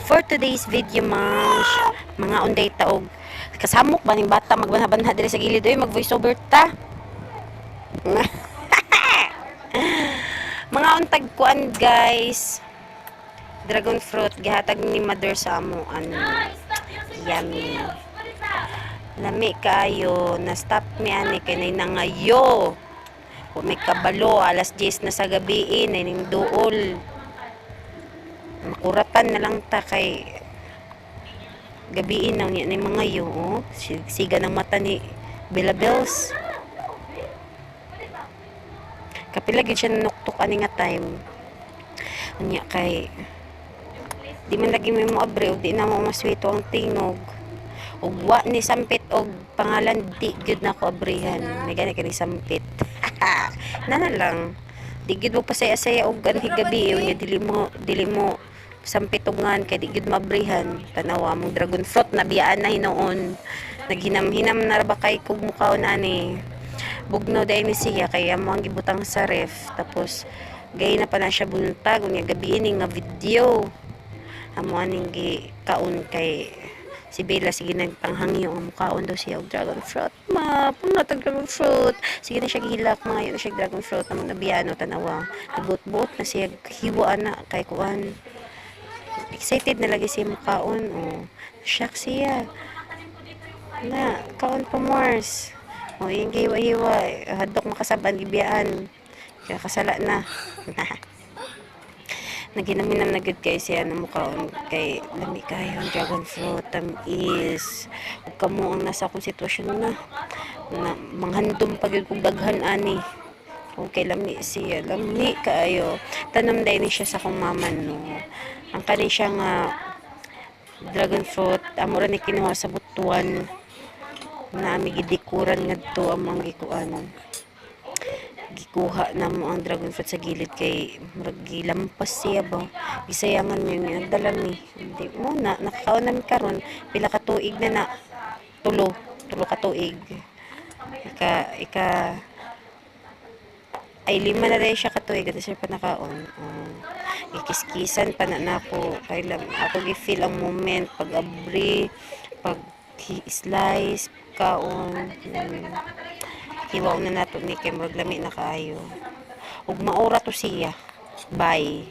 For today's video, mga unday taog kasamok ba ning bata magbanha-banha diri sa gilid oy mag voice over ta. Mga untag kuan guys. Dragon fruit gihatag ni mother sa amo yummy. Lami kayo na stop mi ani kay nay nangayo. Kung may kabalo alas 10 na sa gabi nay ning duol. Makuratan na lang ta kay gabiin lang ni mga yo oh. Siga ng mata ni Bella Bells. Kapila gid siya nuktok ani nga time. Unya kay di man lagi mo abre og di na mo maswito ang tingog. Og wa ni sampit og pangalan di gyud na ko abrihan. May gani kani sampit. Nana lang. Di gyud mo pasaya-saya og ganhi gabi unya dili mo sampitogngan kay di gid mabrihan tanawa mong dragon fruit na biyaan na hinoon naghinam-hinam na ba kay kog mukaon ani bugno dai ni siya kay amo ang gibutang sa ref tapos gay na pa na siya buntag unya gabi ini nga video amo aning gikaon kay si Bella sige nagpanghangyo ang mukaon daw siya og dragon fruit puno tag dragon fruit sige na siya gihilak mga yun siya dragon fruit amo na biyano tanawa nabut-but na siya hiwa na kay kuan excited na lagi siya makaon oh shock siya na kaon pa Mars oh yung hiwa-hiwa hadok makasaban gibiyaan kaya kasala na naginaminam na gud kay siya na makaon kay lami kayo dragon fruit is ug kamo ang nasa akong sitwasyon na manghandom pag kog daghan ani okay lami siya lami kaayo tanom dai ni siya sa akong mama no ang kani siya nga dragon fruit amo ra ni kinuha sa butuan na mi gidikuran ngadto among gikuan gikuha na mo ang dragon fruit sa gilid kay murag gilampas siya ba gisayangan mi nagdala mi hindi mo na nakakaon na mi karon pila ka tuig na tulo ka tuig ika ay 5 na rin siya katuig at siya pa nakaon ikiskisan pa na ako kay lang ako gi-feel ang moment pag abri pag slice kaon hiwaw na nato ni kay murag lami na kaayo ug maura to siya bye.